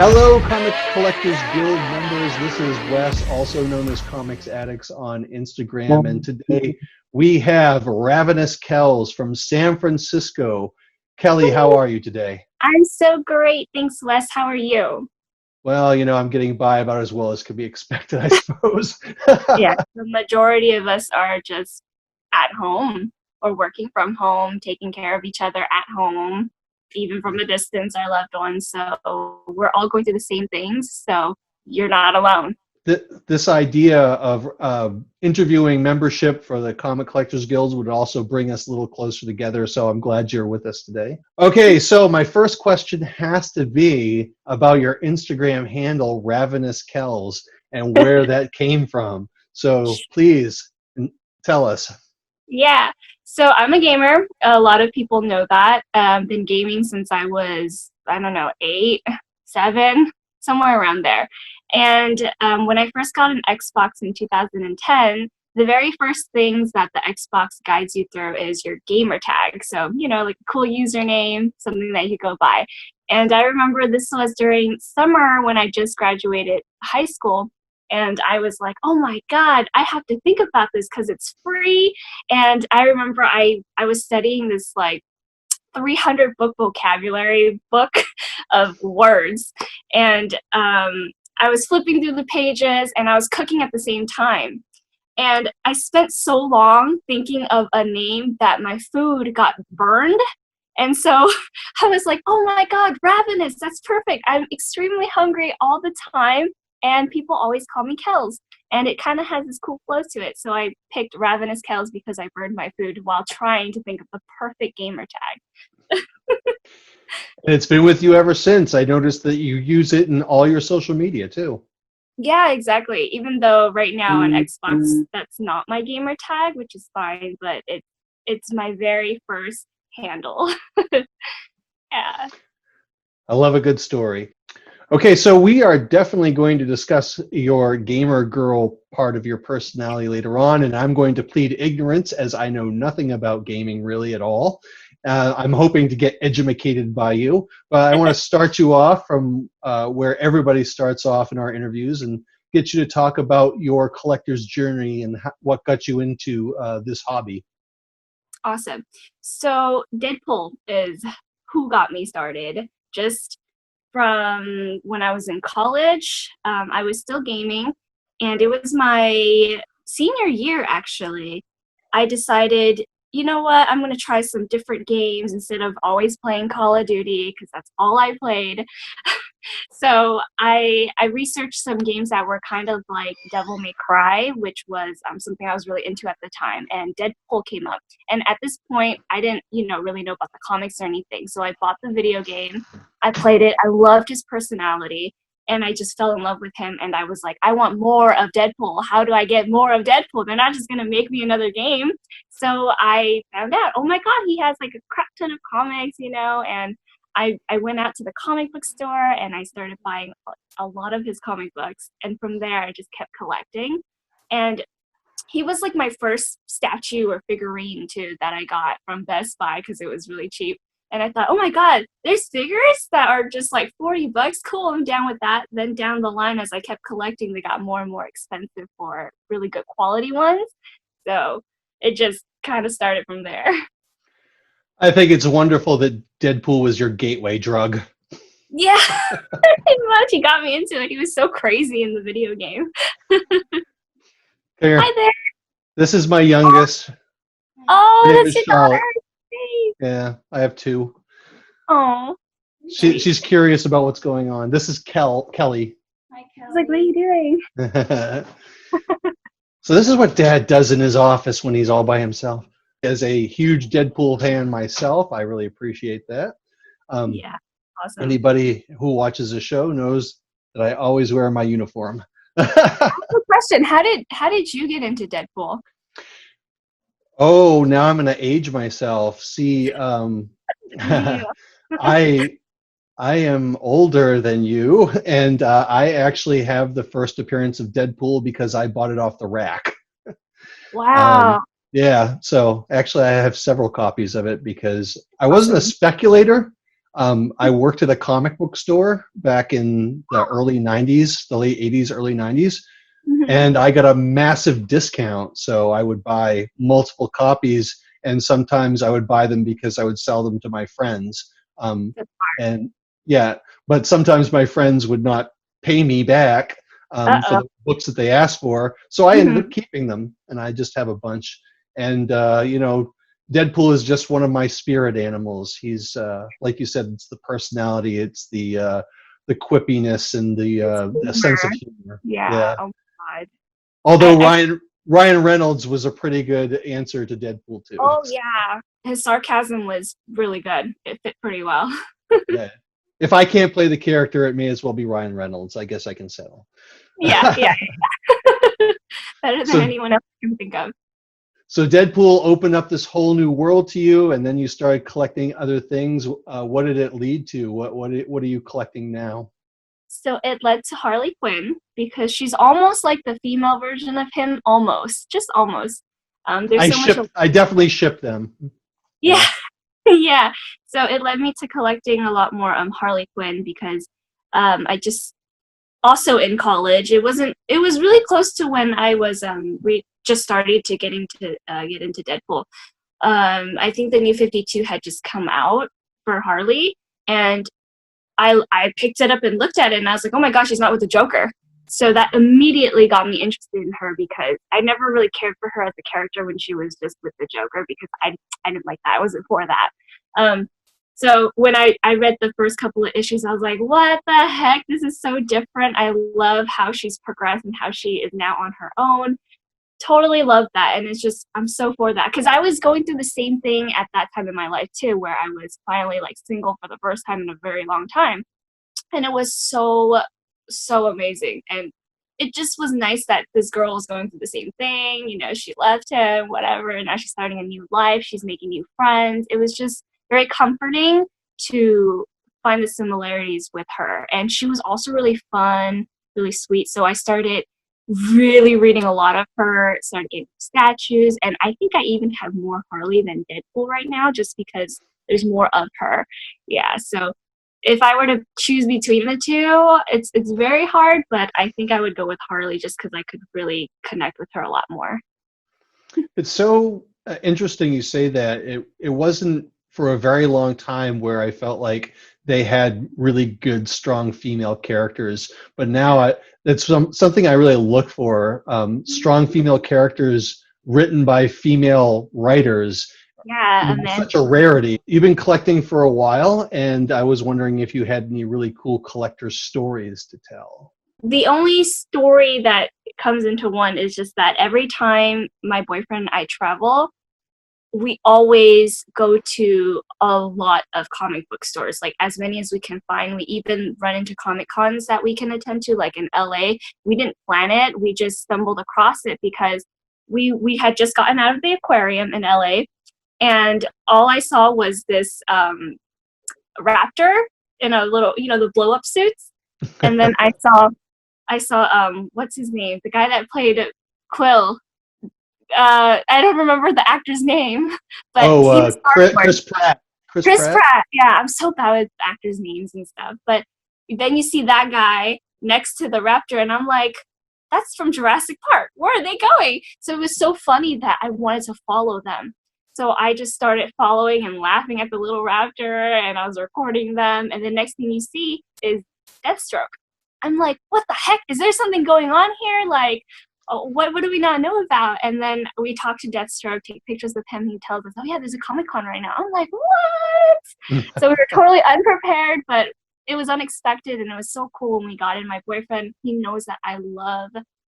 Hello, Comic Collectors Guild members. This is Wes, also known as Comics Addicts on Instagram. And today we have Ravenouskells from San Francisco. Kelly, how are you today? I'm so great. Thanks, Wes. How are you? Well, I'm getting by about as well as could be expected, I suppose. Yeah, the majority of us are just at home or working from home, taking care of each other at home, even from a distance, our loved ones. So we're all going through the same things. So you're not alone. This idea of interviewing membership for the Comic Collectors Guilds would also bring us a little closer together, so I'm glad you're with us today. Okay, so my first question has to be about your Instagram handle, Ravenouskells, and where that came from. So please tell us. Yeah. So I'm a gamer. A lot of people know that. Been gaming since I was, I don't know, 8, 7, somewhere around there. And when I first got an Xbox in 2010, the very first things that the Xbox guides you through is your gamer tag. So, like a cool username, something that you go by. And I remember this was during summer when I just graduated high school. And I was like, oh my God, I have to think about this because it's free. And I remember I was studying this like 300 book vocabulary book of words. And I was flipping through the pages and I was cooking at the same time. And I spent so long thinking of a name that my food got burned. And so I was like, oh my God, ravenous, that's perfect. I'm extremely hungry all the time. And people always call me Kells. And it kind of has this cool flow to it. So I picked Ravenouskells because I burned my food while trying to think of the perfect gamer tag. And it's been with you ever since. I noticed that you use it in all your social media, too. Yeah, exactly. Even though right now on Xbox, that's not my gamer tag, which is fine, but it's my very first handle. Yeah. I love a good story. Okay, so we are definitely going to discuss your gamer girl part of your personality later on, and I'm going to plead ignorance as I know nothing about gaming really at all. I'm hoping to get educated by you, but I want to start you off from where everybody starts off in our interviews and get you to talk about your collector's journey and what got you into this hobby. Awesome. So Deadpool is who got me started. Just from when I was in college, I was still gaming, and it was my senior year actually. I decided, you know what, I'm going to try some different games instead of always playing Call of Duty because that's all I played. So I researched some games that were kind of like Devil May Cry, which was something I was really into at the time, and Deadpool came up. And at this point, I didn't, really know about the comics or anything. So I bought the video game, I played it, I loved his personality, and I just fell in love with him. And I was like, I want more of Deadpool. How do I get more of Deadpool? They're not just gonna make me another game. So I found out, oh my God, he has like a crap ton of comics, and I went out to the comic book store and I started buying a lot of his comic books. And from there, I just kept collecting. And he was like my first statue or figurine too that I got from Best Buy because it was really cheap. And I thought, oh my God, there's figures that are just like $40. Cool, I'm down with that. Then down the line, as I kept collecting, they got more and more expensive for really good quality ones. So it just kind of started from there. I think it's wonderful that Deadpool was your gateway drug. Yeah, pretty much. He got me into it. He was so crazy in the video game. Here, Hi there. this is my youngest. Her Oh, name that's is your Charlotte. daughter. Hey. Yeah, I have two. Oh. She's curious about what's going on. This is Kelly. Hi, Kelly. I was like, what are you doing? So this is what Dad does in his office when he's all by himself. As a huge Deadpool fan myself, I really appreciate that. Yeah, awesome. Anybody who watches the show knows that I always wear my uniform. Good question. How did you get into Deadpool? Oh, now I'm going to age myself. See, I am older than you, and I actually have the first appearance of Deadpool because I bought it off the rack. Wow. Yeah, so actually I have several copies of it because I wasn't a speculator. I worked at a comic book store back in the early 90s, the late 80s, early 90s, Mhm. and I got a massive discount. So I would buy multiple copies, and sometimes I would buy them because I would sell them to my friends. And yeah, but sometimes my friends would not pay me back for Uh-oh. the books that they asked for. So I ended Mhm. up keeping them, and I just have a bunch. And Deadpool is just one of my spirit animals. He's like you said, it's the personality, it's the quippiness, and It's the sense of humor. humor. Yeah. Yeah. Oh my God. Although I Ryan Reynolds was a pretty good answer to Deadpool too. oh yeah. His sarcasm was really good. It fit pretty well. Yeah. If I can't play the character, it may as well be Ryan Reynolds. I guess I can settle. Yeah, yeah. Better than so anyone else I can think of. so Deadpool opened up this whole new world to you, and then you started collecting other things. What did it lead to? What are you collecting now? So it led to Harley Quinn because she's almost like the female version of him, almost, just almost. There's so much. I definitely shipped them. Yeah, Yeah. yeah. So it led me to collecting a lot more Harley Quinn because I just also in college. It was really close to when I was just started to get into Deadpool. I think the new 52 had just come out for Harley, and I picked it up and looked at it, and I was like, oh my gosh, she's not with the Joker. So that immediately got me interested in her because I never really cared for her as a character when she was just with the Joker because I didn't like that. I wasn't for that. Um, so when I read the first couple of issues, I was like, what the heck? This is so different. I love how she's progressed and how she is now on her own. Totally love that. And it's just, I'm so for that. Because I was going through the same thing at that time in my life too, where I was finally like single for the first time in a very long time. And it was so amazing. And it just was nice that this girl was going through the same thing. You know, she left him, whatever, and now she's starting a new life. She's making new friends. It was just very comforting to find the similarities with her. And she was also really fun, really sweet. So I started really reading a lot of her, started getting statues, and I think I even have more Harley than Deadpool right now just because there's more of her. Yeah, so if I were to choose between the two, it's very hard, but I think I would go with Harley just because I could really connect with her a lot more. It's so interesting you say that. It wasn't for a very long time where I felt like they had really good, strong female characters, but now it's something I really look for. Strong female characters written by female writers. Yeah, It's Amanda. such a rarity. You've been collecting for a while, and I was wondering if you had any really cool collector stories to tell. The only story that comes into one is just that every time my boyfriend and I travel, we always go to a lot of comic book stores, like as many as we can find. We even run into comic cons that we can attend to, like in LA. We didn't plan it, we just stumbled across it because we had just gotten out of the aquarium in LA, and all I saw was this raptor in a little, the blow up suits. And then I saw what's his name, the guy that played Quill. I don't remember the actor's name, but he was Star-Lord. Chris Pratt. Chris Chris Pratt. Pratt. Yeah, I'm so bad with actors' names and stuff. But then you see that guy next to the raptor, and I'm like, that's from Jurassic Park. Where are they going? So it was so funny that I wanted to follow them. So I just started following and laughing at the little raptor, and I was recording them. And the next thing you see is Deathstroke. I'm like, what the heck? Is there something going on here? Like, oh, what do we not know about? And then we talk to Deathstroke, take pictures with him. He tells us, oh yeah, there's a Comic Con right now. I'm like, what? So we were totally unprepared, but it was unexpected, and it was so cool when we got in. My boyfriend, he knows that I love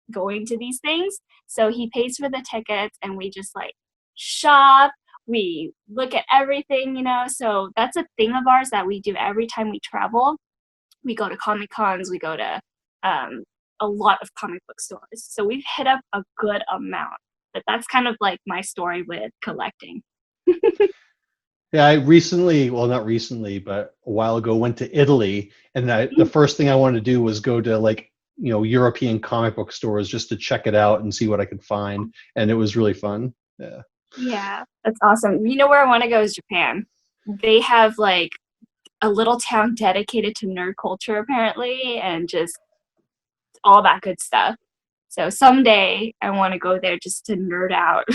going to these things, so he pays for the tickets, and we just like shop. We look at everything. So that's a thing of ours that we do every time we travel. We go to Comic Cons, we go to a lot of comic book stores. So we've hit up a good amount. But that's kind of like my story with collecting. Yeah, I recently, well, not recently, but a while ago, went to Italy, and the first thing I wanted to do was go to European comic book stores just to check it out and see what I could find, and it was really fun. Yeah. Yeah, that's awesome. You know where I want to go is Japan. They have like a little town dedicated to nerd culture apparently, and just all that good stuff. So someday I want to go there just to nerd out.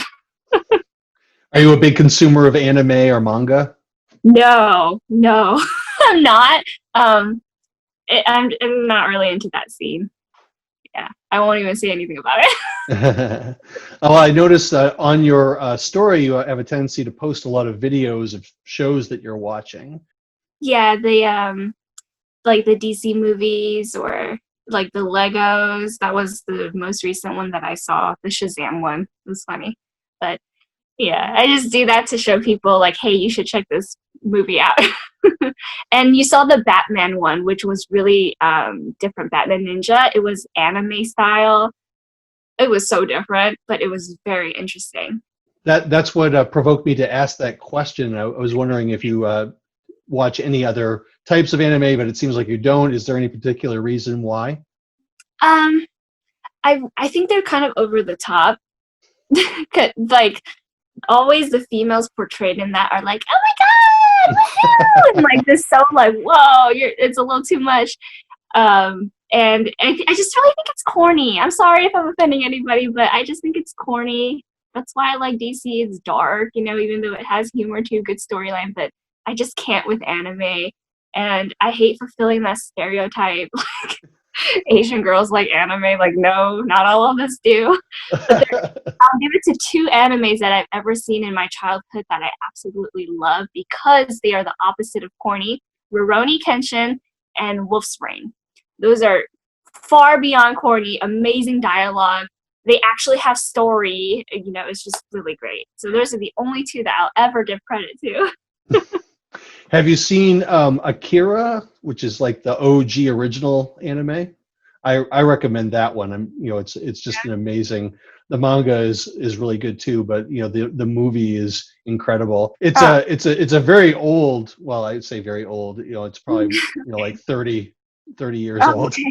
Are you a big consumer of anime or manga? No, no, I'm not. I'm not really into that scene. Yeah, I won't even say anything about it. Oh, I noticed on your story you have a tendency to post a lot of videos of shows that you're watching. Yeah, the like the DC movies or like the Legos. That was the most recent one that I saw. The Shazam one. It was funny, but yeah, I just do that to show people like, hey, you should check this movie out. And you saw the Batman one, which was really different. Batman Ninja. It was anime style. It was so different, but it was very interesting. That's what provoked me to ask that question. I was wondering if you watch any other types of anime, but it seems like you don't. Is there any particular reason why? Um, I think they're kind of over the top. Like always the females portrayed in that are like, oh my god, woohoo! And like this so like, whoa, it's a little too much. And I just really think it's corny. I'm sorry if I'm offending anybody, but I just think it's corny. That's why I like DC. It's dark, even though it has humor too, good storyline, but I just can't with anime. And I hate fulfilling that stereotype. Like Asian girls like anime. Like, no, not all of us do. But I'll give it to two animes that I've ever seen in my childhood that I absolutely love because they are the opposite of corny. Rurouni Kenshin and Wolf's Rain. Those are far beyond corny, amazing dialogue. They actually have story. It's just really great. So those are the only two that I'll ever give credit to. Have you seen Akira, which is like the OG original anime? I recommend that one. It's just an amazing. The manga is really good too, but the movie is incredible. It's a very old. Well, I'd say very old. It's probably like 30 years Oh, old. okay.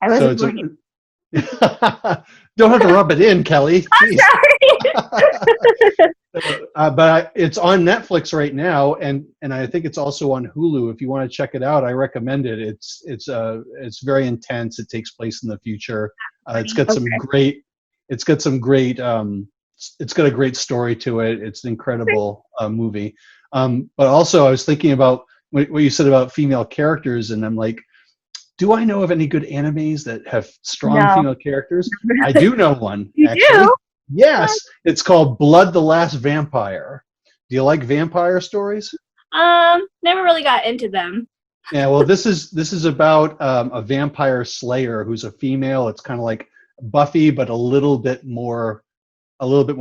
I So wasn't it's a born yet. don't have to rub it in, Kelly. I'm Jeez. sorry. But it's on Netflix right now, and I think it's also on Hulu. If you want to check it out, I recommend it. It's very intense. It takes place in the future. It's got some Okay. great. It's got some great. It's got a great story to it. It's an incredible movie. But also, I was thinking about what you said about female characters, and I'm like, do I know of any good animes that have strong No. female characters? I do know one, You actually. do? Yes, it's called Blood the Last Vampire. Do you like vampire stories? Never really got into them. Yeah, well, this is about a vampire slayer who's a female. It's kind of like Buffy, but a little bit more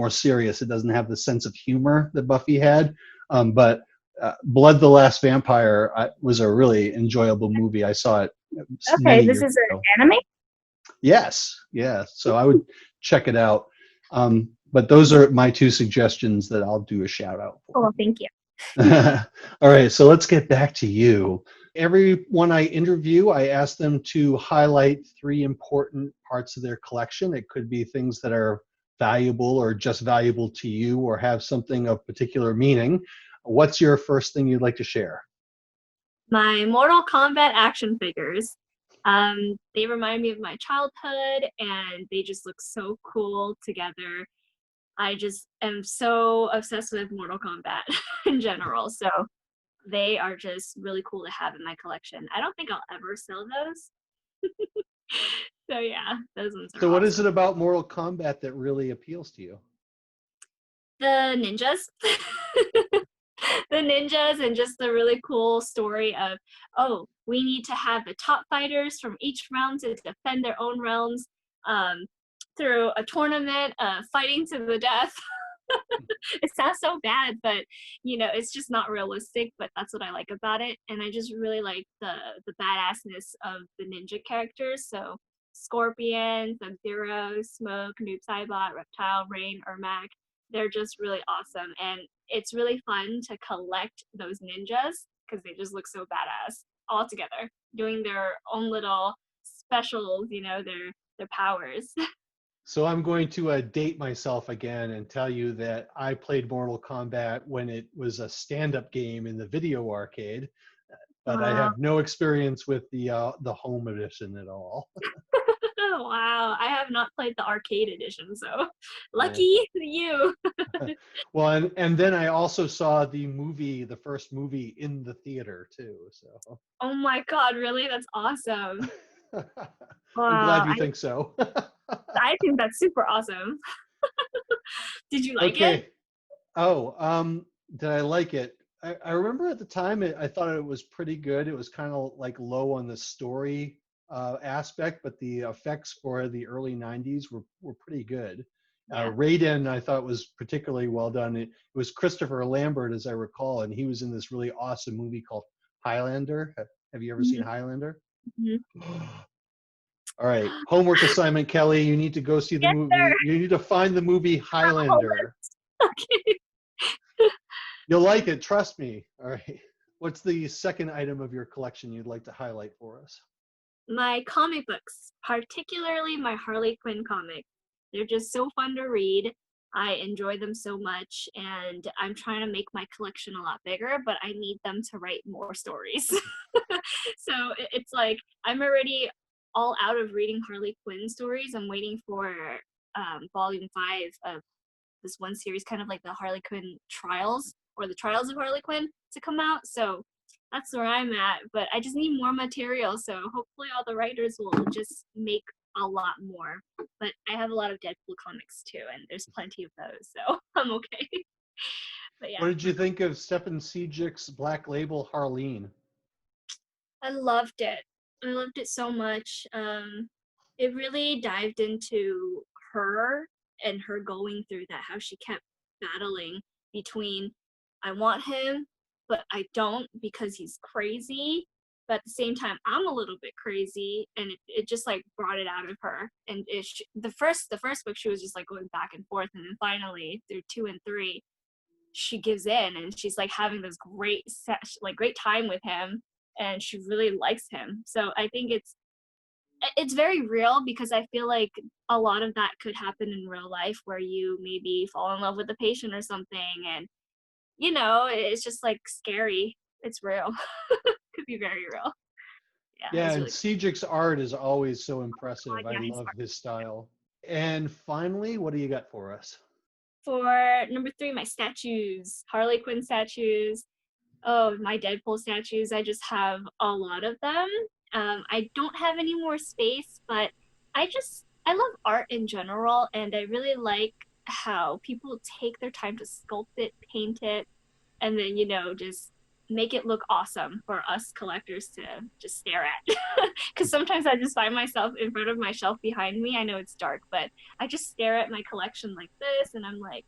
serious. It doesn't have the sense of humor that Buffy had. But Blood the Last Vampire was a really enjoyable movie. I saw it Okay, many this years is an ago. anime? Yes, yeah. So I would check it out. But those are my two suggestions that I'll do a shout out Oh, for. thank you. All right, so let's get back to you. Everyone I interview, I ask them to highlight 3 important parts of their collection. It could be things that are valuable or just valuable to you or have something of particular meaning. What's your first thing you'd like to share? My Mortal Kombat action figures. They remind me of my childhood and they just look so cool together. I just am so obsessed with Mortal Kombat in general. So they are just really cool to have in my collection. I don't think I'll ever sell those. So yeah, those ones are So what is awesome. it about Mortal Kombat that really appeals to you? The ninjas. The ninjas and just the really cool story of, oh, we need to have the top fighters from each realm to defend their own realms um, through a tournament, fighting to the death. It sounds so bad, but it's just not realistic. But that's what I like about it, and I just really like the badassness of the ninja characters. So Scorpion, Sub-Zero, Smoke, Noob Saibot, Reptile, Rain, Ermac. They're just really awesome, and it's really fun to collect those ninjas because they just look so badass all together, doing their own little specials. Their powers. So I'm going to date myself again and tell you that I played Mortal Kombat when it was a stand-up game in the video arcade. but I have no experience with the home edition at all. Wow, I have not played the arcade edition, so Yeah. lucky you. Well, and then I also saw the first movie in the theater too. So Oh my God, really? That's awesome. I'm glad Wow, you think so. I think that's super awesome. Did you like it? Okay. Oh, did I like it? I remember at the time I thought it was pretty good. It was kind of like low on the story aspect, but the effects for the early '90s were pretty good. Yeah. Raiden I thought was particularly well done. It was Christopher Lambert, as I recall, and he was in this really awesome movie called Highlander. Have you ever seen Mhm, Highlander? mhm. All right, homework assignment, Kelly. You need to go see the Yes, movie. You need to find the movie sir. Highlander. Okay. You'll like it, trust me. All right. What's the second item of your collection you'd like to highlight for us? My comic books, particularly my Harley Quinn comic. They're just so fun to read. I enjoy them so much, and I'm trying to make my collection a lot bigger, but I need them to write more stories. So it's like I'm already all out of reading Harley Quinn stories. I'm waiting for volume 5 of this one series, kind of like the Harley Quinn Trials or the Trials of Harley Quinn to come out. So that's where I'm at. But I just need more material. So hopefully all the writers will just make a lot more. But I have a lot of Deadpool comics too, and there's plenty of those. So I'm okay. But What yeah, did you think of Stephen Sejic Black Label Harleen? I loved it. I loved it so much. It really dived into her and her going through that, how she kept battling between I want him, but I don't because he's crazy. But at the same time, I'm a little bit crazy, and it just like brought it out of her. And the first book, she was just like going back and forth, and then finally through 2 and 3, she gives in, and she's like having this great time with him, and she really likes him. So I think it's very real, because I feel like a lot of that could happen in real life, where you maybe fall in love with a patient or something, and it's just like scary. It's real. Could be very real. Yeah, Yeah, it's and really Sejic's art is always so impressive. fun. I Yeah, he's love his style. And finally, what do you got for us? for number 3, my statues, Harley Quinn statues. Oh, my Deadpool statues. I just have a lot of them. I don't have any more space, but I love art in general, and I really like how people take their time to sculpt it, paint it, and then just make it look awesome for us collectors to just stare at. Because sometimes I just find myself in front of my shelf behind me. I know it's dark, but I just stare at my collection like this, and I'm like,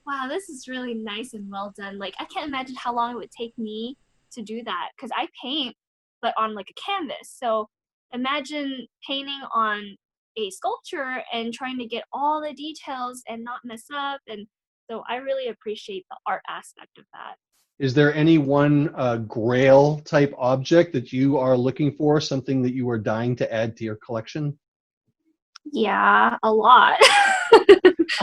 wow, this is really nice and well done. Like, I can't imagine how long it would take me to do that, because I paint, but on like a canvas. So imagine painting on a sculpture and trying to get all the details and not mess up. And so I really appreciate the art aspect of that. Is there any one Grail type object that you are looking for, something that you are dying to add to your collection? Yeah, a lot.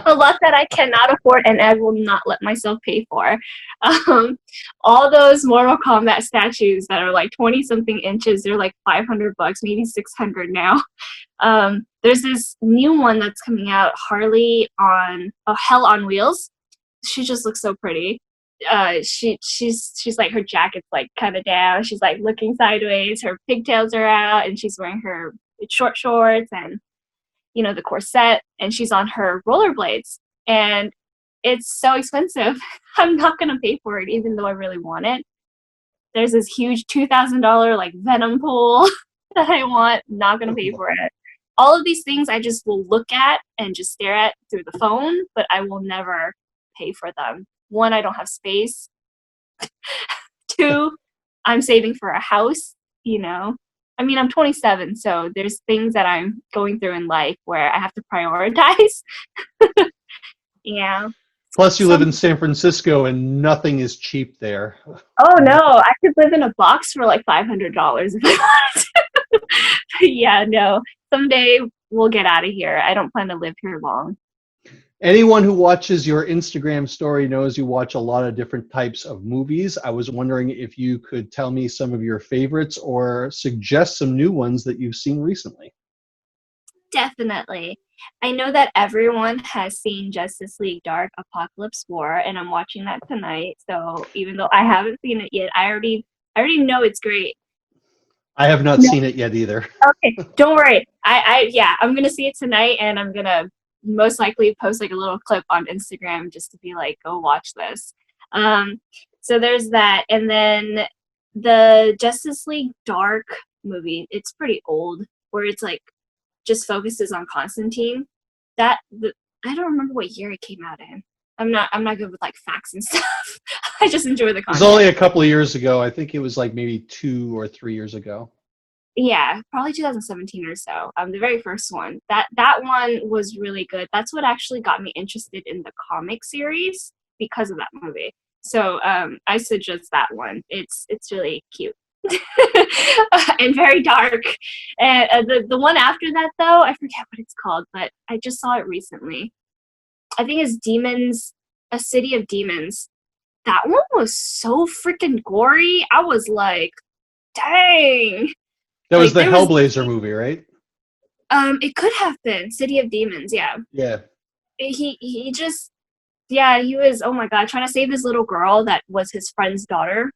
A lot that I cannot afford and I will not let myself pay for. Um, all those Mortal Kombat statues that are like 20 something inches, they're like $500, maybe 600 now. There's this new one that's coming out, Harley on Hell on Wheels. She just looks so pretty. She's like, her jacket's like kind of down. She's like looking sideways. Her pigtails are out, and she's wearing her short shorts and the corset, and she's on her rollerblades, and it's so expensive. I'm not going to pay for it, even though I really want it. There's this huge $2,000 like Venom pool that I want. Not going to pay for it. All of these things I just will look at and just stare at through the phone, but I will never pay for them. One, I don't have space. Two, I'm saving for a house. I mean, I'm 27, so there's things that I'm going through in life where I have to prioritize. Yeah. Plus, you live in San Francisco and nothing is cheap there. Oh no, I could live in a box for like $500 if I wanted to. But yeah, no. Someday we'll get out of here. I don't plan to live here long. Anyone who watches your Instagram story knows you watch a lot of different types of movies. I was wondering if you could tell me some of your favorites or suggest some new ones that you've seen recently. Definitely. I know that everyone has seen Justice League Dark Apocalypse War, and I'm watching that tonight. So even though I haven't seen it yet, I already know it's great. I have not No, seen it yet either. okay, don't worry. Yeah, I'm gonna see it tonight, and I'm gonna most likely post like a little clip on Instagram just to be like, go watch this. Um, so there's that, and then the Justice League Dark movie. It's pretty old, where it's like just focuses on Constantine. That the I don't remember what year it came out in. I'm not good with like facts and stuff. I just enjoy the It was content. only a couple of years ago. I think it was like maybe 2 or 3 years ago. Yeah, probably 2017 or so. The very first one. That one was really good. That's what actually got me interested in the comic series because of that movie. So I suggest that one. It's really cute. And very dark. And the one after that though, I forget what it's called, but I just saw it recently. I think it's Demons, A City of Demons. That one was so freaking gory. I was like, dang. That was Like the there was Hellblazer movie, right? it could have been City of Demons, yeah. Yeah. He just yeah, he was oh my god, trying to save this little girl that was his friend's daughter.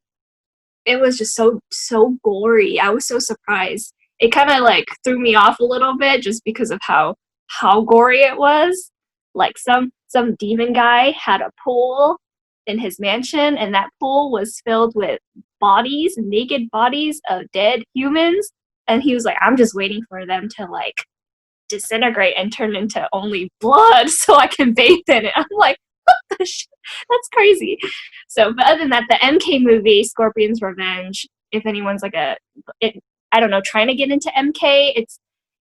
It was just so gory. I was so surprised. It kind of like threw me off a little bit just because of how gory it was. Like some demon guy had a pool in his mansion, and that pool was filled with bodies, naked bodies of dead humans. And he was like, I'm just waiting for them to like disintegrate and turn into only blood so I can bathe in it. I'm like, what the shit? That's crazy. So, but other than that, the MK movie, Scorpion's Revenge, if anyone's like I don't know, trying to get into MK,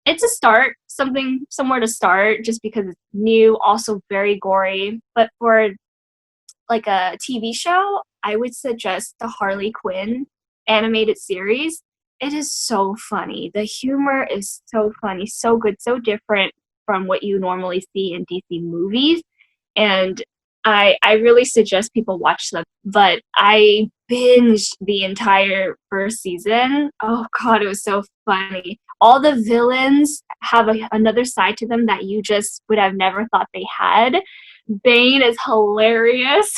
it's a start, somewhere to start, just because it's new, also very gory. But for like a TV show, I would suggest the Harley Quinn animated series. It is so funny. The humor is so funny, so good, so different from what you normally see in DC movies. And I really suggest people watch them. But I binged the entire first season. Oh god, it was so funny. All the villains have another side to them that you just would have never thought they had. Bane is hilarious.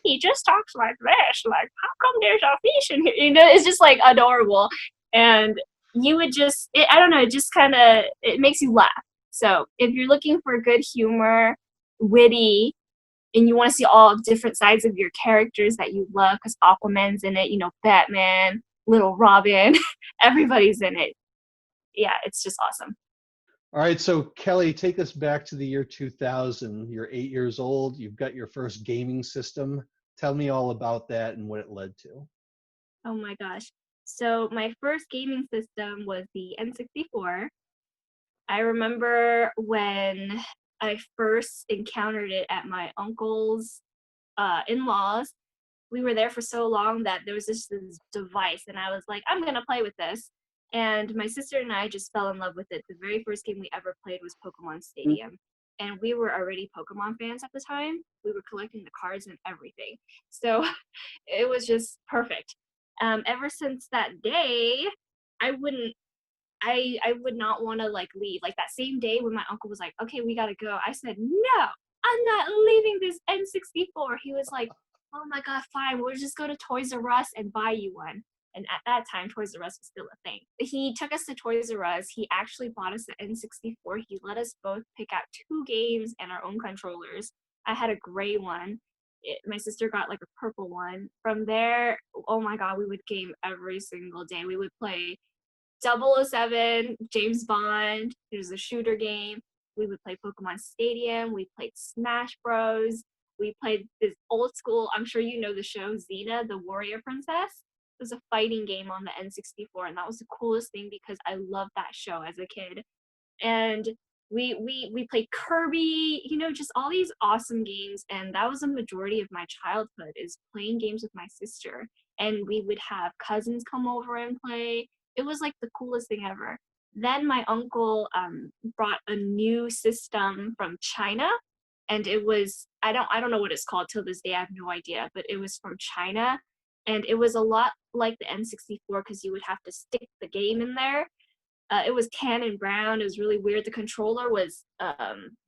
He just talks like this. Like, how come there's a fish in here? You know, it's just like adorable. And you would I don't know, it just kind of, it makes you laugh. So if you're looking for good humor, witty, and you want to see all different sides of your characters that you love, because Aquaman's in it, you know, Batman, Little Robin, everybody's in it. Yeah, it's just awesome. All right, so Kelly, take us back to the year 2000. You're 8 years old. You've got your first gaming system. Tell me all about that and what it led to. Oh my gosh. So my first gaming system was the N64. I remember when I first encountered it at my uncle's in-laws. We were there for so long that there was this device, and I was like, I'm gonna play with this. And my sister and I just fell in love with it. The very first game we ever played was Pokemon Stadium. And we were already Pokemon fans at the time. We were collecting the cards and everything. So it was just perfect. Ever since that day, I wouldn't I would not want to like leave. Like that same day when my uncle was like, "Okay, we gotta go," I said, "No, I'm not leaving this N64." He was like, "Oh my god, fine. We'll just go to Toys R Us and buy you one." And at that time, Toys R Us was still a thing. He took us to Toys R Us. He actually bought us the N64. He let us both pick out two games and our own controllers. I had a gray one. My sister got like a purple one. From there, oh my god, we would game every single day. We would play 007, James Bond. There's a shooter game. We would play Pokemon Stadium. We played Smash Bros. We played this old school, I'm sure you know the show, Xena, the Warrior Princess. It was a fighting game on the N64, and that was the coolest thing because I loved that show as a kid. And we played Kirby, you know, just all these awesome games. And that was a majority of my childhood, is playing games with my sister. And we would have cousins come over and play. It was like the coolest thing ever. Then my uncle brought a new system from China, and it was I don't know what it's called till this day. I have no idea, but it was from China, and it was a lot like the N64 because you would have to stick the game in there. It was tan and brown. It was really weird. The controller was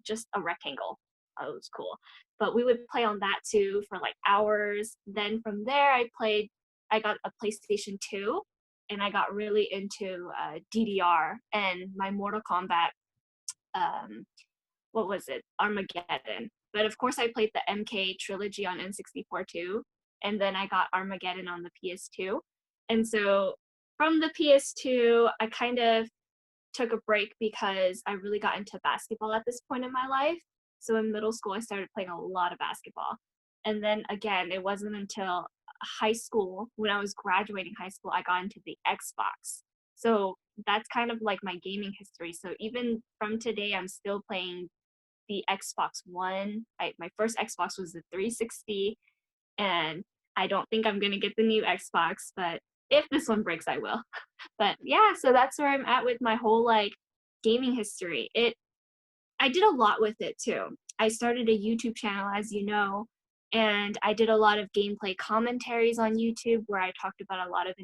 just a rectangle. It was cool. But we would play on that too for like hours. Then from there, I got a PlayStation 2 and I got really into DDR and my Mortal Kombat, um, what was it? Armageddon. But of course, I played the MK trilogy on N64 too. And then I got Armageddon on the PS2. And so from the PS2, I kind of took a break because I really got into basketball at this point in my life. So in middle school, I started playing a lot of basketball. And then again, it wasn't until high school, when I was graduating high school, I got into the Xbox. So that's kind of like my gaming history. So even from today, I'm still playing the Xbox One. My first Xbox was the 360, and I don't think I'm gonna get the new Xbox, but if this one breaks, I will. But yeah, so that's where I'm at with my whole like gaming history. I did a lot with it too. I started a YouTube channel, as you know, and I did a lot of gameplay commentaries on YouTube where I talked about a lot of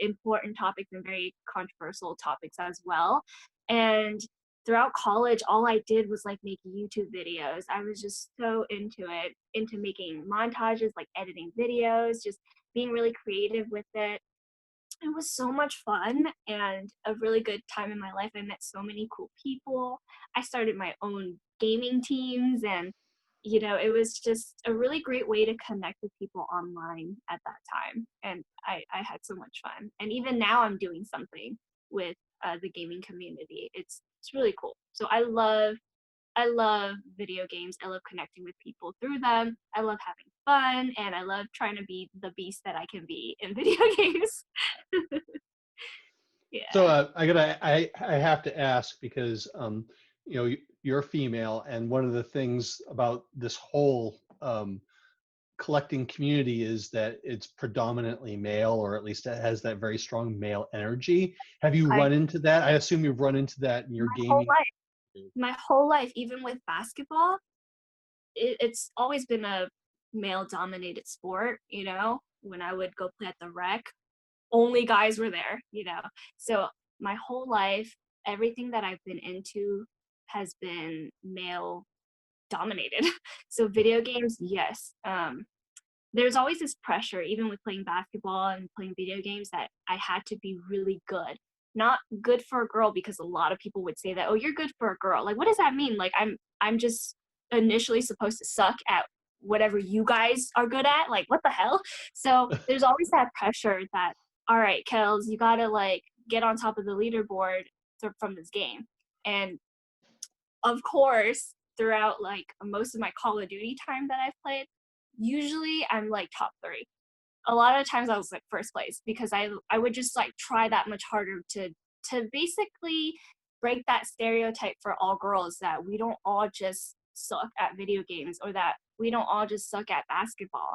important topics and very controversial topics as well. And throughout college, all I did was like make YouTube videos. I was just so into it, into making montages, like editing videos, just being really creative with it. It was so much fun and a really good time in my life. I met so many cool people. I started my own gaming teams, and it was just a really great way to connect with people online at that time. And I had so much fun. And even now I'm doing something with the gaming community. It's really cool. So I love video games. I love connecting with people through them. I love having fun, and I love trying to be the beast that I can be in video games. So Yeah. I have to ask because you're female, and one of the things about this whole collecting community is that it's predominantly male, or at least it has that very strong male energy. Have you I run into that? I assume you've run into that in your my whole gaming. life, my whole life, even with basketball, it's always been a male dominated sport. When I would go play at the rec, only guys were there. So my whole life, everything that I've been into has been male dominated. So video games, yes. There's always this pressure, even with playing basketball and playing video games, that I had to be really good. Not good for a girl, because a lot of people would say that, oh, you're good for a girl. Like, what does that mean? Like, I'm just initially supposed to suck at whatever you guys are good at. Like, what the hell? So there's always that pressure that, all right, Kels, you gotta like get on top of the leaderboard from this game. And of course, throughout like most of my Call of Duty time that I've played, usually I'm like top 3. A lot of times I was like first place, because I would just like try that much harder to basically break that stereotype for all girls, that we don't all just suck at video games, or that we don't all just suck at basketball.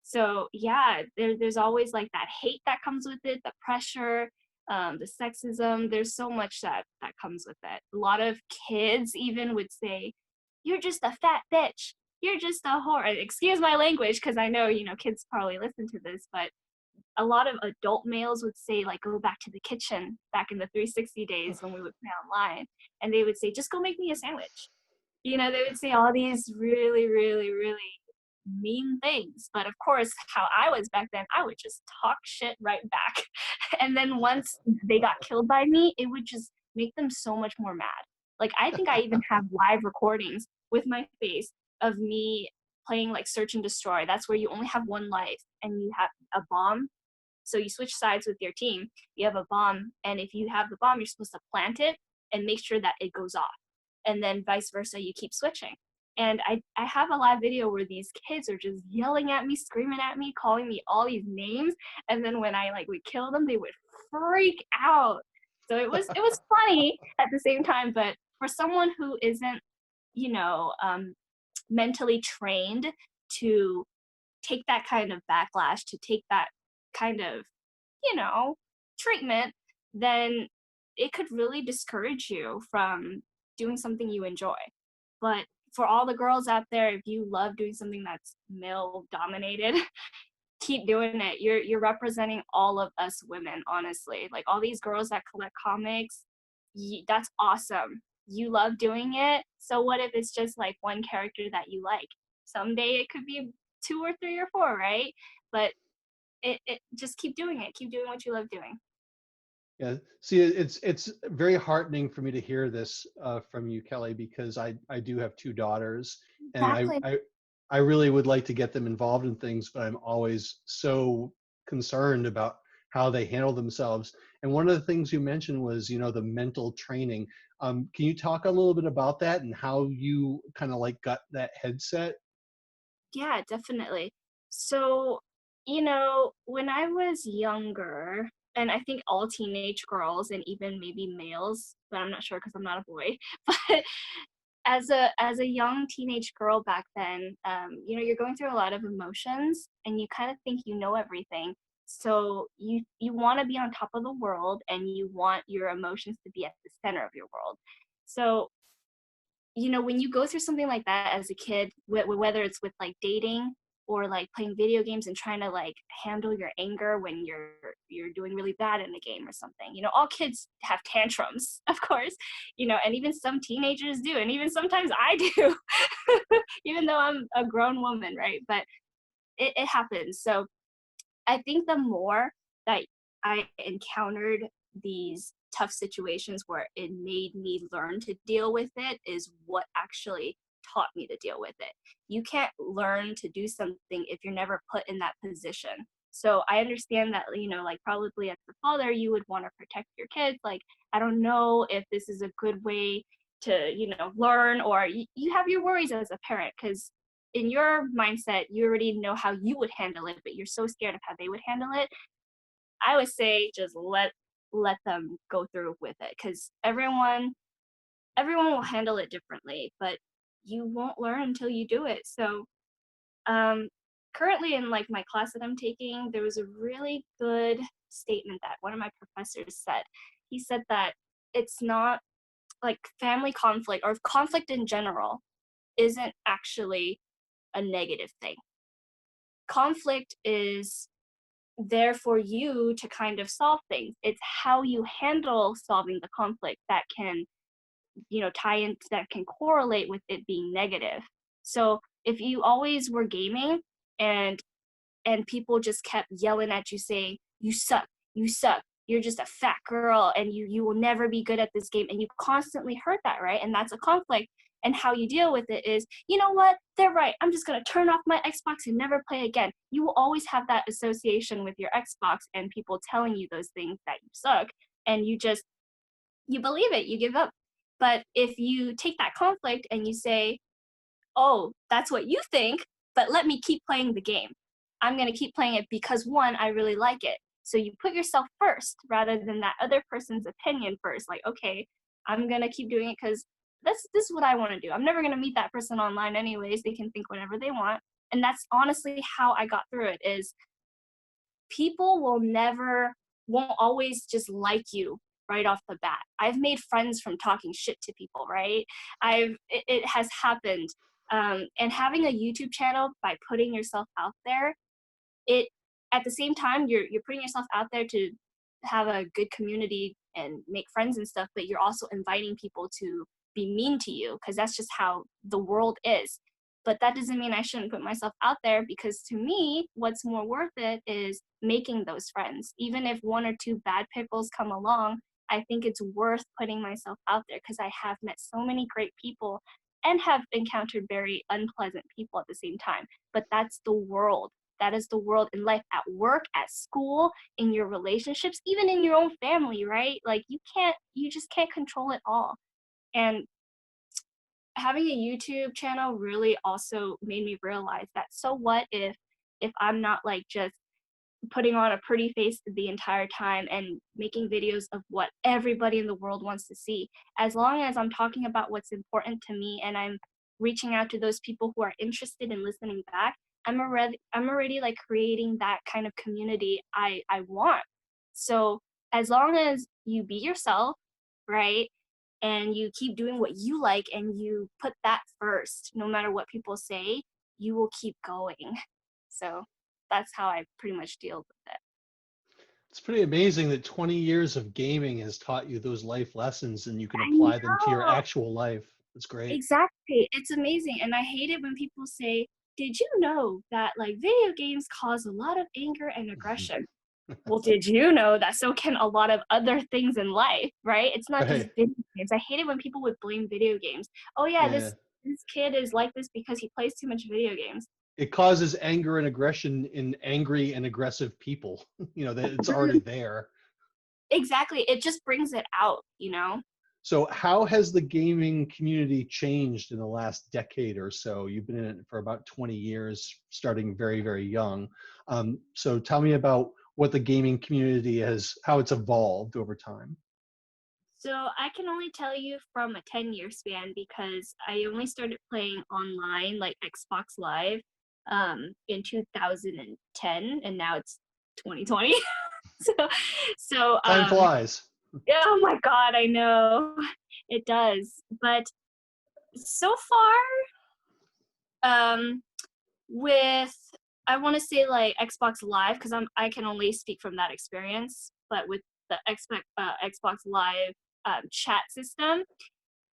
So yeah, there's always like that hate that comes with it, the pressure, the sexism. There's so much that comes with it. A lot of kids even would say, "You're just a fat bitch. You're just a whore." Excuse my language, because I know kids probably listen to this, but a lot of adult males would say, like, go back to the kitchen back in the 360 days when we would play online, and they would say, just go make me a sandwich. They would say all these really, really, really mean things. But of course, how I was back then, I would just talk shit right back. And then once they got killed by me, it would just make them so much more mad. Like, I think I even have live recordings with my face of me playing like search and destroy. That's where you only have one life and you have a bomb. So you switch sides with your team. You have a bomb, and if you have the bomb, you're supposed to plant it and make sure that it goes off. And then vice versa, you keep switching. And I have a live video where these kids are just yelling at me, screaming at me, calling me all these names. And then when I like would kill them, they would freak out. So it was funny at the same time. But for someone who isn't, you know, um, mentally trained to take that kind of backlash, to take that kind of, treatment, then it could really discourage you from doing something you enjoy. But for all the girls out there, if you love doing something that's male dominated, keep doing it. You're representing all of us women, honestly. Like all these girls that collect comics, that's awesome. You love doing it. So what if it's just like one character that you like? Someday it could be two or three or four, right? But it just keep doing it. Keep doing what you love doing. Yeah. See, it's very heartening for me to hear this from you, Kelly, because I do have two daughters, and Exactly. I really would like to get them involved in things, but I'm always so concerned about how they handle themselves. And one of the things you mentioned was, the mental training. Can you talk a little bit about that and how you kind of like got that headset? Yeah, definitely. So, when I was younger, and I think all teenage girls and even maybe males, but I'm not sure because I'm not a boy, but as a young teenage girl back then, you're going through a lot of emotions and you kind of think you know everything. So you want to be on top of the world and you want your emotions to be at the center of your world. So when you go through something like that as a kid, whether it's with like dating or like playing video games and trying to like handle your anger when you're doing really bad in a game or something, all kids have tantrums, of course, and even some teenagers do, and even sometimes I do, even though I'm a grown woman, right? But it happens. So I think the more that I encountered these tough situations where it made me learn to deal with it is what actually taught me to deal with it. You can't learn to do something if you're never put in that position. So I understand that, like probably as a father, you would want to protect your kids. Like, I don't know if this is a good way to, learn, or you have your worries as a parent because in your mindset, you already know how you would handle it, but you're so scared of how they would handle it. I would say just let them go through with it because everyone will handle it differently, but you won't learn until you do it. So um, currently in like my class that I'm taking, there was a really good statement that one of my professors said. He said that it's not like family conflict or conflict in general isn't actually a negative thing. Conflict is there for you to kind of solve things. It's how you handle solving the conflict that can, tie in, that can correlate with it being negative. So if you always were gaming and people just kept yelling at you saying, you suck, you're just a fat girl and you will never be good at this game, and you constantly heard that, right? And that's a conflict. And how you deal with it is, you know what, they're right, I'm just going to turn off my Xbox and never play again. You will always have that association with your Xbox and people telling you those things that you suck, and you believe it, you give up. But if you take that conflict and you say, oh, that's what you think, but let me keep playing the game. I'm going to keep playing it because one, I really like it. So you put yourself first rather than that other person's opinion first. Like, okay, I'm going to keep doing it because this is what I want to do. I'm never going to meet that person online anyways. They can think whatever they want. And that's honestly how I got through it is people won't always just like you right off the bat. I've made friends from talking shit to people, right? It has happened. And having a YouTube channel by putting yourself out there, it at the same time you're putting yourself out there to have a good community and make friends and stuff, but you're also inviting people to be mean to you because that's just how the world is. But that doesn't mean I shouldn't put myself out there, because to me what's more worth it is making those friends. Even if one or two bad pickles come along, I think it's worth putting myself out there because I have met so many great people and have encountered very unpleasant people at the same time. But that's the world. That is the world in life, at work, at school, in your relationships, even in your own family, right? Like you just can't control it all. And having a YouTube channel really also made me realize that, so what if I'm not like just putting on a pretty face the entire time and making videos of what everybody in the world wants to see? As long as I'm talking about what's important to me and I'm reaching out to those people who are interested in listening back, I'm already like creating that kind of community I want. So as long as you be yourself, right? and you keep doing what you like and you put that first, no matter what people say, you will keep going. So that's how I pretty much deal with it. It's pretty amazing that 20 years of gaming has taught you those life lessons and you can I apply them to your know. actual life. That's great. Exactly. It's amazing. And I hate it when people say, did you know that like video games cause a lot of anger and aggression? Well, did you know that so can a lot of other things in life, right? It's not just Right. video games. I hate it when people would blame video games. Oh yeah, Yeah. this kid is like this because he plays too much video games. It causes anger and aggression in angry and aggressive people. That it's already there. Exactly. It just brings it out, you know? So, how has the gaming community changed in the last decade or so? You've been in it for about 20 years, starting very, very young. So, tell me about what the gaming community how it's evolved over time. So I can only tell you from a 10-year span because I only started playing online, like Xbox Live, in 2010, and now it's 2020. so, so Time flies. oh my God, I know it does. But so far, with I want to say like Xbox Live because I can only speak from that experience, but with the Xbox Live chat system,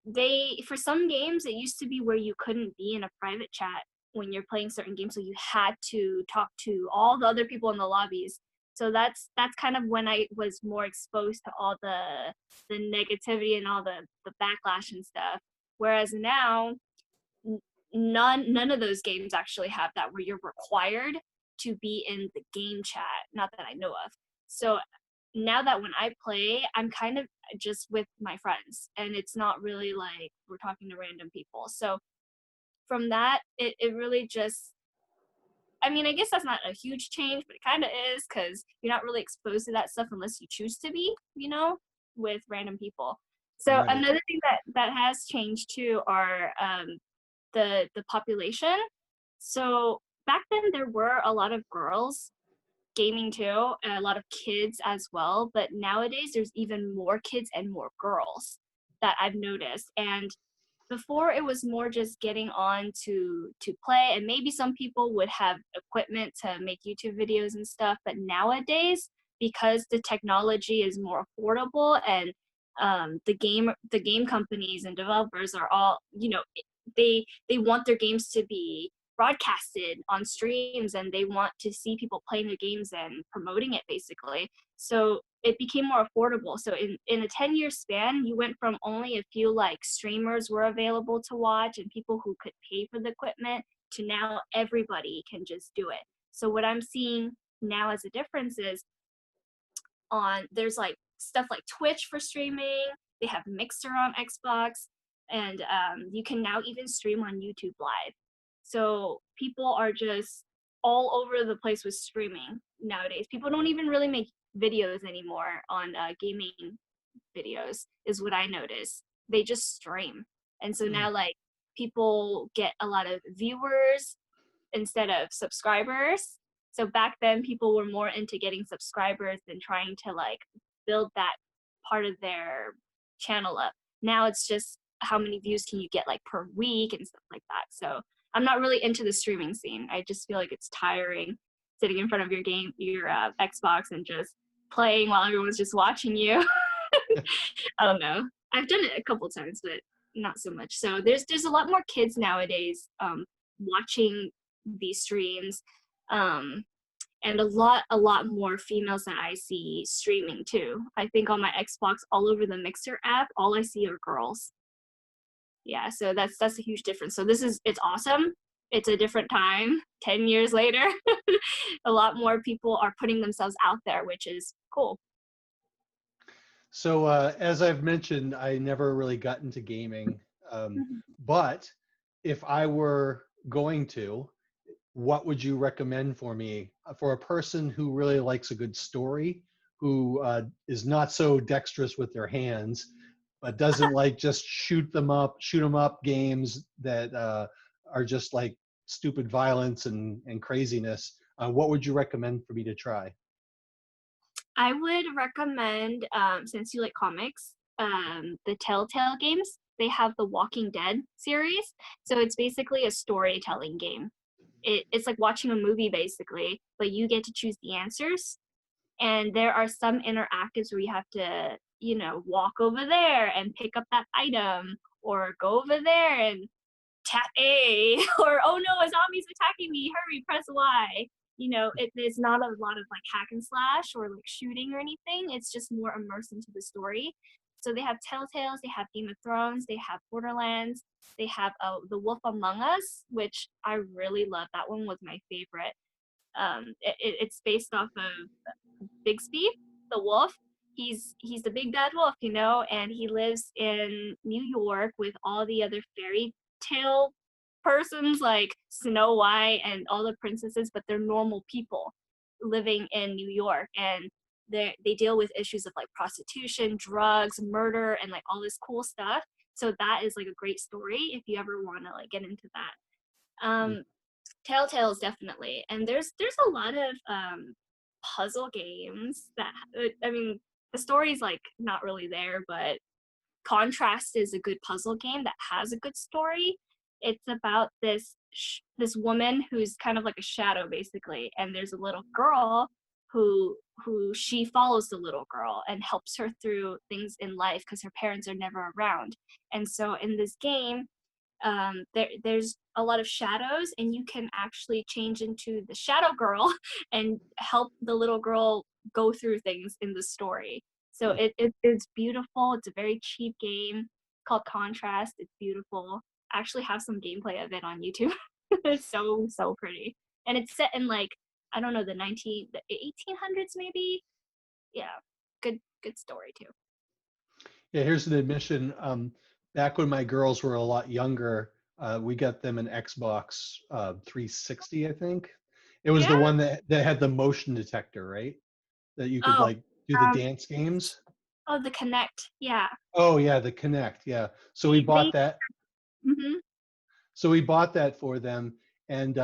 they for some games it used to be where you couldn't be in a private chat when you're playing certain games, so you had to talk to all the other people in the lobbies. So that's kind of when I was more exposed to all the negativity and all the backlash and stuff. Whereas now none of those games actually have that where you're required to be in the game chat, not that I know of. So now that when I play, I'm kind of just with my friends and it's not really like we're talking to random people. So from that, it really just, I mean, I guess that's not a huge change, but it kind of is because you're not really exposed to that stuff unless you choose to be, with random people. So Right. another thing that has changed too are the population. So back then there were a lot of girls gaming too, and a lot of kids as well. But nowadays there's even more kids and more girls that I've noticed. And before it was more just getting on to play, and maybe some people would have equipment to make YouTube videos and stuff. But nowadays, because the technology is more affordable and the game companies and developers are all, they want their games to be broadcasted on streams and they want to see people playing their games and promoting it basically. So it became more affordable. So in a 10-year span, you went from only a few like streamers were available to watch and people who could pay for the equipment to now everybody can just do it. So what I'm seeing now as a difference is there's like stuff like Twitch for streaming. They have Mixer on Xbox, and you can now even stream on YouTube Live. So people are just all over the place with streaming nowadays. People don't even really make videos anymore on gaming videos, is what I noticed. They just stream, and so Hmm. now like people get a lot of viewers instead of subscribers. So back then people were more into getting subscribers than trying to like build that part of their channel up. Now it's just how many views can you get like per week and stuff like that. So I'm not really into the streaming scene. I just feel like it's tiring sitting in front of your Xbox and just playing while everyone's just watching you. I don't know. I've done it a couple times, but not so much. So there's a lot more kids nowadays watching these streams, um, and a lot more females that I see streaming too. I think on my Xbox, all over the Mixer app, all I see are girls. Yeah, so that's a huge difference. So it's awesome. It's a different time. 10 years later, a lot more people are putting themselves out there, which is cool. So, as I've mentioned, I never really got into gaming. But if I were going to, what would you recommend for me for a person who really likes a good story, who is not so dexterous with their hands, but doesn't like just shoot 'em up games that are just like stupid violence and craziness? What would you recommend for me to try? I would recommend, since you like comics, the Telltale games. They have the Walking Dead series, so it's basically a storytelling game. It's like watching a movie basically, but you get to choose the answers. And there are some interactives where you have to, walk over there and pick up that item, or go over there and tap A, or oh no, a zombie's attacking me, hurry, press Y. There's not a lot of like hack and slash or like shooting or anything. It's just more immersed into the story. So they have Telltales, they have Game of Thrones, they have Borderlands, they have The Wolf Among Us, which I really love. That one was my favorite. It's based off of Bixby, the wolf. He's the big bad wolf, and he lives in New York with all the other fairy tale persons like Snow White and all the princesses, but they're normal people living in New York, and they deal with issues of like prostitution, drugs, murder, and like all this cool stuff. So that is like a great story if you ever want to like get into that. Telltales definitely, and there's a lot of puzzle games that I mean the story's like not really there, but Contrast is a good puzzle game that has a good story. It's about this woman who's kind of like a shadow basically, and there's a little girl who she follows the little girl and helps her through things in life because her parents are never around. And so in this game, there's a lot of shadows, and you can actually change into the shadow girl and help the little girl go through things in the story. So it's beautiful. It's a very cheap game called Contrast. It's beautiful. I actually have some gameplay of it on YouTube. It's so pretty, and it's set in like, I don't know, the 1800s maybe. Yeah, good story too. Yeah, here's an admission. Back when my girls were a lot younger, we got them an Xbox 360, I think. It was the Yeah. one that had the motion detector, right? That you could Oh, like do the um, dance games. the Connect. Yeah. Oh yeah, the Kinect. Yeah. So we They bought that. mhm. So we bought that for them, and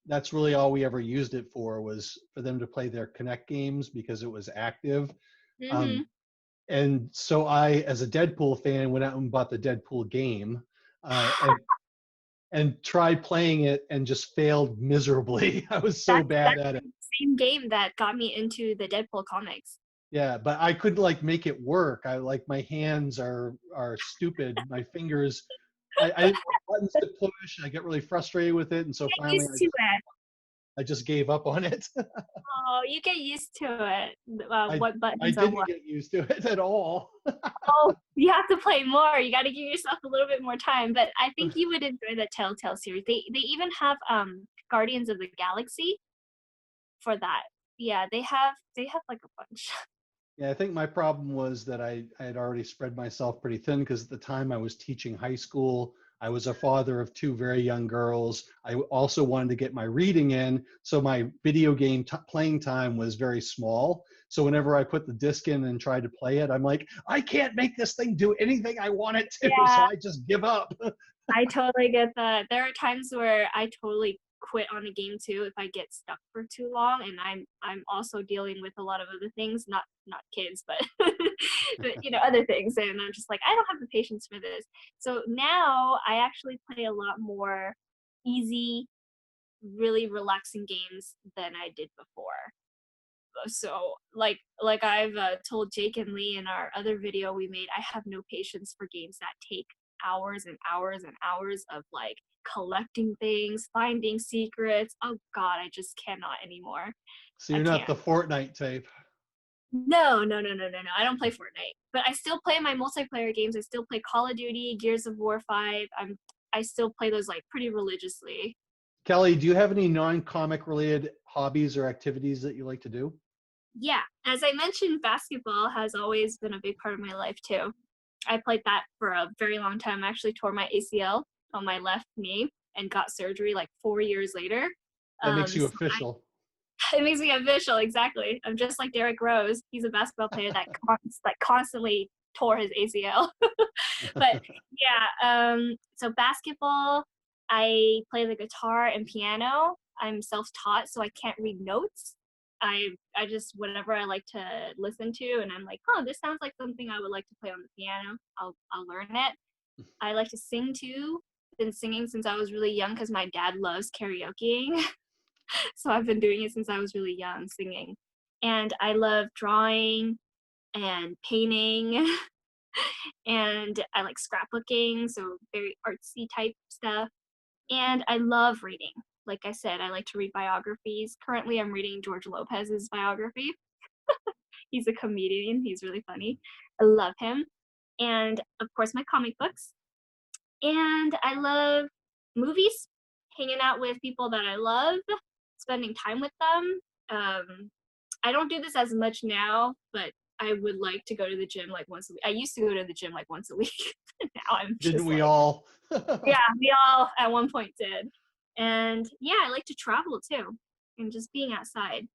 that's really all we ever used it for, was for them to play their Kinect games because it was active. Um, Mhm. and so I, as a Deadpool fan, went out and bought the Deadpool game, and tried playing it and just failed miserably. I was so bad That's at it. the same game that got me into the Deadpool comics. Yeah, but I couldn't like make it work. I like, my hands are stupid. My fingers, I didn't know what buttons to push. I get really frustrated with it, and so Get finally used to it. I just gave up on it. Oh, you get used to it. I What I buttons are didn't what? get used to it at all. Oh, you have to play more. You got to give yourself a little bit more time. But I think you would enjoy the Telltale series. They even have Guardians of the Galaxy for that. Yeah, they have like a bunch. Yeah, I think my problem was that I had already spread myself pretty thin, because at the time I was teaching high school. I was a father of two very young girls. I also wanted to get my reading in, so my video game playing time was very small. So whenever I put the disc in and tried to play it, I'm like, I can't make this thing do anything I want it to, so Yeah, I just give up. I totally get that. There are times where I totally quit on a game too if I get stuck for too long, and I'm also dealing with a lot of other things, not kids, but but other things, and I'm just like, I don't have the patience for this. So now I actually play a lot more easy, really relaxing games than I did before. So like I've told Jake and Lee in our other video we made, I have no patience for games that take hours and hours and hours of like collecting things, finding secrets. Oh god, I just cannot anymore. So I you're not can't. the Fortnite type. No, no, no, no, no, no. I don't play Fortnite, but I still play my multiplayer games. I still play Call of Duty, Gears of War 5. I still play those like pretty religiously. Kelly, do you have any non-comic related hobbies or activities that you like to do? Yeah, as I mentioned, basketball has always been a big part of my life too. I played that for a very long time. I actually tore my ACL on my left knee and got surgery like 4 years later. That makes you So official. it makes me official, exactly. I'm just like Derrick Rose. He's a basketball player that constantly tore his ACL. But yeah, so basketball, I play the guitar and piano. I'm self-taught, so I can't read notes. I just whatever I like to listen to, and I'm like, oh, this sounds like something I would like to play on the piano. I'll learn it. I like to sing too. Been singing since I was really young because my dad loves karaokeing. So I've been doing it since I was really young, singing. And I love drawing and painting, and I like scrapbooking, so very artsy type stuff. And I love reading. Like I said, I like to read biographies. Currently, I'm reading George Lopez's biography. He's a comedian, he's really funny. I love him. And of course, my comic books. And I love movies, hanging out with people that I love, spending time with them. I don't do this as much now, but I would like to go to the gym like once a week. I used to go to the gym like once a week. Now I'm Didn't just we like, all? yeah, we all at one point did. And yeah, I like to travel too and just being outside.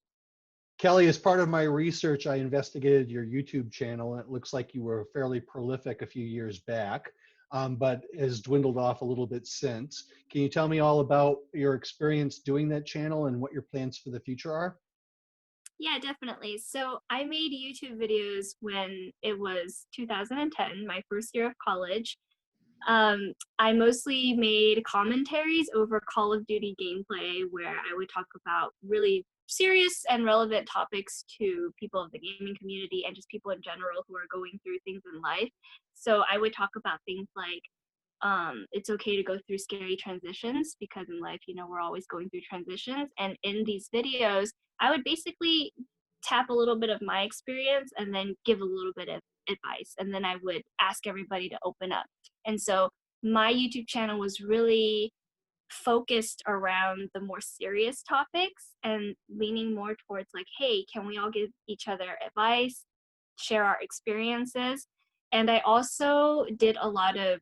Kelly, as part of my research, I investigated your YouTube channel, and it looks like you were fairly prolific a few years back, but has dwindled off a little bit since. Can you tell me all about your experience doing that channel and what your plans for the future are? Yeah, definitely. So I made YouTube videos when it was 2010, my first year of college. I mostly made commentaries over Call of Duty gameplay where I would talk about really serious and relevant topics to people of the gaming community and just people in general who are going through things in life. So I would talk about things like it's okay to go through scary transitions because in life, you know, we're always going through transitions. And in these videos, I would basically tap a little bit of my experience and then give a little bit of advice. And then I would ask everybody to open up. And so my YouTube channel was really focused around the more serious topics and leaning more towards like, hey, can we all give each other advice, share our experiences? And I also did a lot of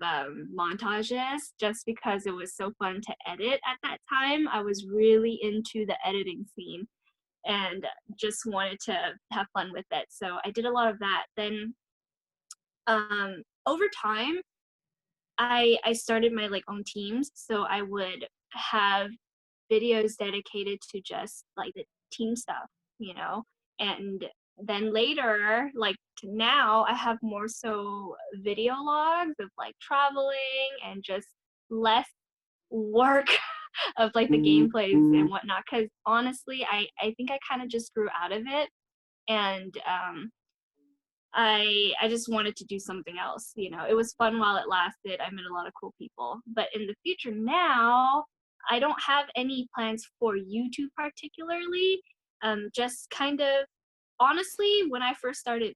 montages just because it was so fun to edit at that time. I was really into the editing scene and just wanted to have fun with it. So I did a lot of that. Then over time, I started my like own teams. So I would have videos dedicated to just like the team stuff, you know, and then later, like now, I have more so video logs of like traveling and just less work of like the gameplays and whatnot. Because honestly, I think I kind of just grew out of it, and I just wanted to do something else. You know, it was fun while it lasted. I met a lot of cool people. But in the future now, I don't have any plans for YouTube particularly. Just kind of honestly, when I first started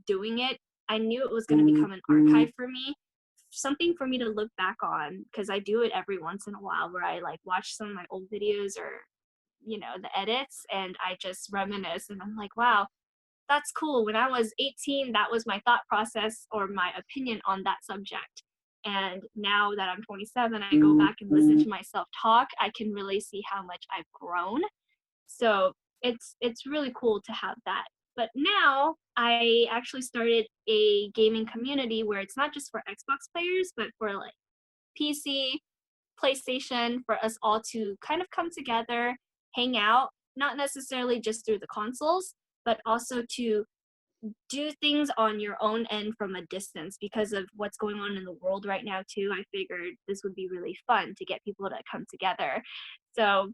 doing it, I knew it was going to become an archive for me, something for me to look back on because I do it every once in a while where I like watch some of my old videos or you know the edits and I just reminisce and I'm like, wow, that's cool. When I was 18, that was my thought process or my opinion on that subject. And now that I'm 27, I go back and listen to myself talk. I can really see how much I've grown. So it's really cool to have that. But now I actually started a gaming community where it's not just for Xbox players, but for like PC, PlayStation, for us all to kind of come together, hang out, not necessarily just through the consoles, but also to do things on your own end from a distance because of what's going on in the world right now too. I figured this would be really fun to get people to come together. So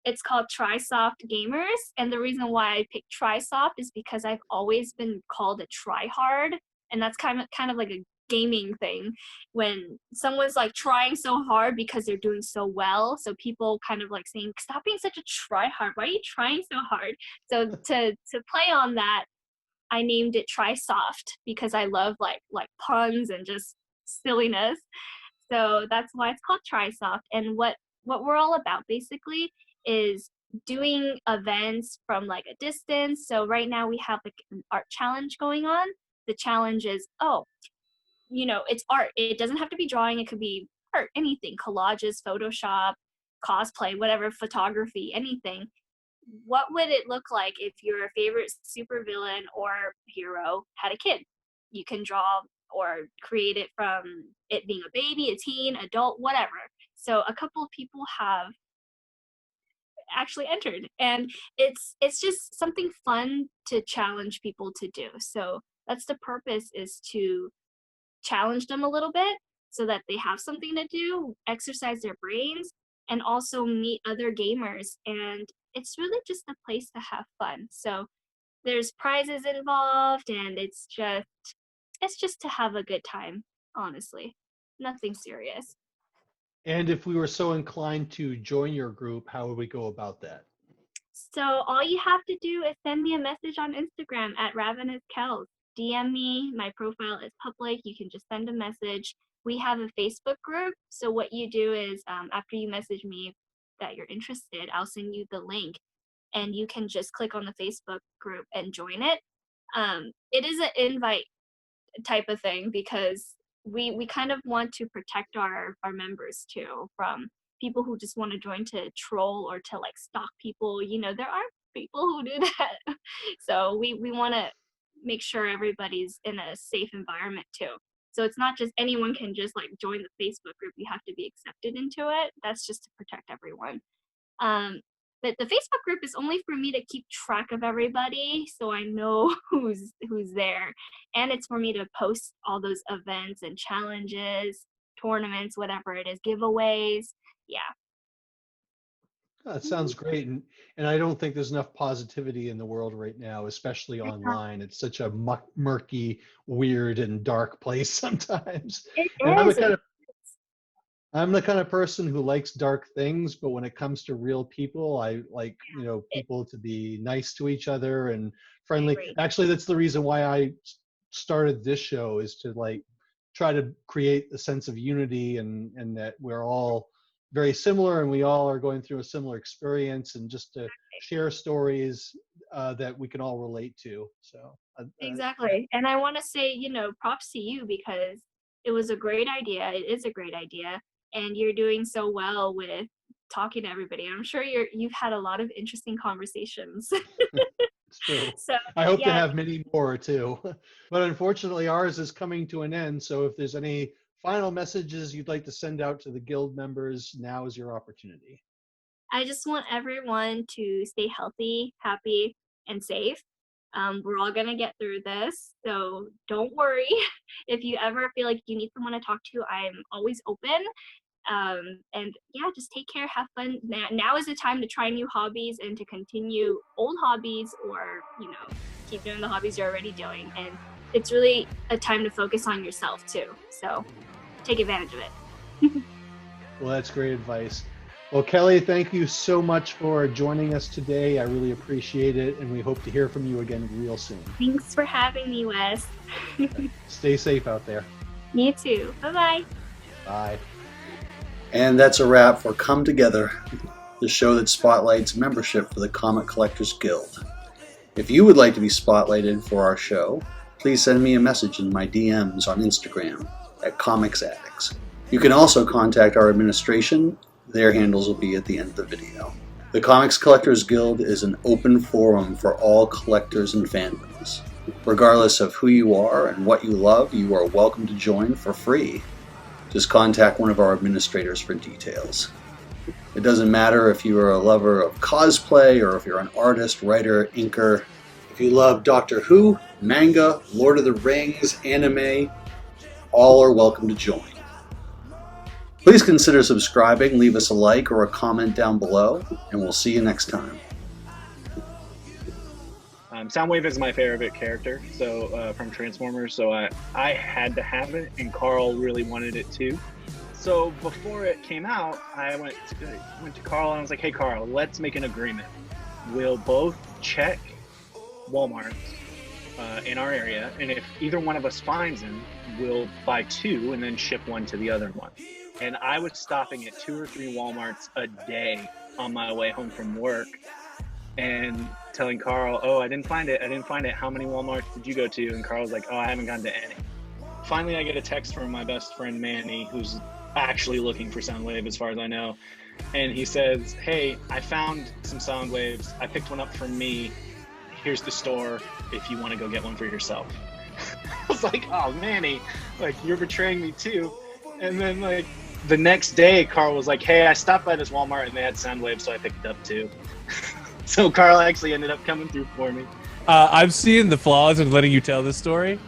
it's called Trysoft Gamers, and the reason why I picked Trysoft is because I've always been called a tryhard, and that's kind of like a gaming thing when someone's like trying so hard because they're doing so well. So people kind of like saying, "Stop being such a tryhard. Why are you trying so hard?" So to play on that, I named it Trysoft because I love like puns and just silliness. So that's why it's called Trysoft. And what we're all about basically is doing events from like a distance. So right now we have like an art challenge going on. The challenge is, oh, you know, it's art. It doesn't have to be drawing. It could be art, anything, collages, Photoshop, cosplay, whatever, photography, anything. What would it look like if your favorite supervillain or hero had a kid? You can draw or create it from it being a baby, a teen, adult, whatever. So a couple of people have actually entered. And it's just something fun to challenge people to do. So that's the purpose, is to challenge them a little bit so that they have something to do, exercise their brains, and also meet other gamers. And it's really just a place to have fun. So there's prizes involved, and it's just to have a good time, honestly. Nothing serious. And if we were so inclined to join your group, how would we go about that? So all you have to do is send me a message on Instagram at Ravenouskells. DM me. My profile is public. You can just send a message. We have a Facebook group. So what you do is, after you message me that you're interested, I'll send you the link, and you can just click on the Facebook group and join it. It is an invite type of thing, because we kind of want to protect our members too from people who just want to join to troll or to like stalk people. There are people who do that. So we want to make sure everybody's in a safe environment too. So it's not just anyone can just like join the Facebook group. You have to be accepted into it. That's just to protect everyone. But the Facebook group is only for me to keep track of everybody, so I know who's there. And it's for me to post all those events and challenges, tournaments, whatever it is, giveaways. Yeah. That sounds great. And I don't think there's enough positivity in the world right now, especially online. It's such a murky, weird, and dark place sometimes. It And is. I'm the kind of person who likes dark things, but when it comes to real people, I like, people to be nice to each other and friendly. Great. Actually, that's the reason why I started this show, is to like try to create a sense of unity, and that we're all very similar and we all are going through a similar experience, and just to share stories that we can all relate to. So Exactly. And I want to say, props to you, because it was a great idea. It is a great idea. And you're doing so well with talking to everybody. I'm sure you've had a lot of interesting conversations. It's true. So I hope to yeah, have many more too. But unfortunately, ours is coming to an end. So if there's any final messages you'd like to send out to the guild members, now is your opportunity. I just want everyone to stay healthy, happy, and safe. We're all going to get through this. So don't worry. If you ever feel like you need someone to talk to, I'm always open. And yeah, just take care, have fun. Now is the time to try new hobbies and to continue old hobbies, or keep doing the hobbies you're already doing. And it's really a time to focus on yourself too, so take advantage of it. Well, that's great advice. Well, Kelly, thank you so much for joining us today. I really appreciate it, and we hope to hear from you again real soon. Thanks for having me, Wes. Stay safe out there. You too. Bye-bye. Bye. And that's a wrap for Come Together, the show that spotlights membership for the Comic Collectors Guild. If you would like to be spotlighted for our show, please send me a message in my DMs on Instagram at Comics Addicts. You can also contact our administration. Their handles will be at the end of the video. The Comics Collectors Guild is an open forum for all collectors and fandoms. Regardless of who you are and what you love, you are welcome to join for free. Just contact one of our administrators for details. It doesn't matter if you are a lover of cosplay or if you're an artist, writer, inker. If you love Doctor Who, manga, Lord of the Rings, anime, all are welcome to join. Please consider subscribing, leave us a like or a comment down below, and we'll see you next time. Soundwave is my favorite character, so from Transformers, so I had to have it, and Carl really wanted it too. So before it came out, I went to Carl and I was like, "Hey Carl, let's make an agreement. We'll both check Walmart in our area, and if either one of us finds him, we'll buy two and then ship one to the other one." And I was stopping at 2 or 3 Walmarts a day on my way home from work, and telling Carl, "Oh, I didn't find it. How many Walmarts did you go to?" And Carl's like, "Oh, I haven't gone to any." Finally, I get a text from my best friend Manny, who's actually looking for Soundwave as far as I know. And he says, "Hey, I found some Soundwaves. I picked one up for me. Here's the store if you want to go get one for yourself." I was like, "Oh, Manny, like you're betraying me too." And then like the next day, Carl was like, "Hey, I stopped by this Walmart and they had Soundwave, so I picked it up too." So Carl actually ended up coming through for me. I'm seeing the flaws in letting you tell this story.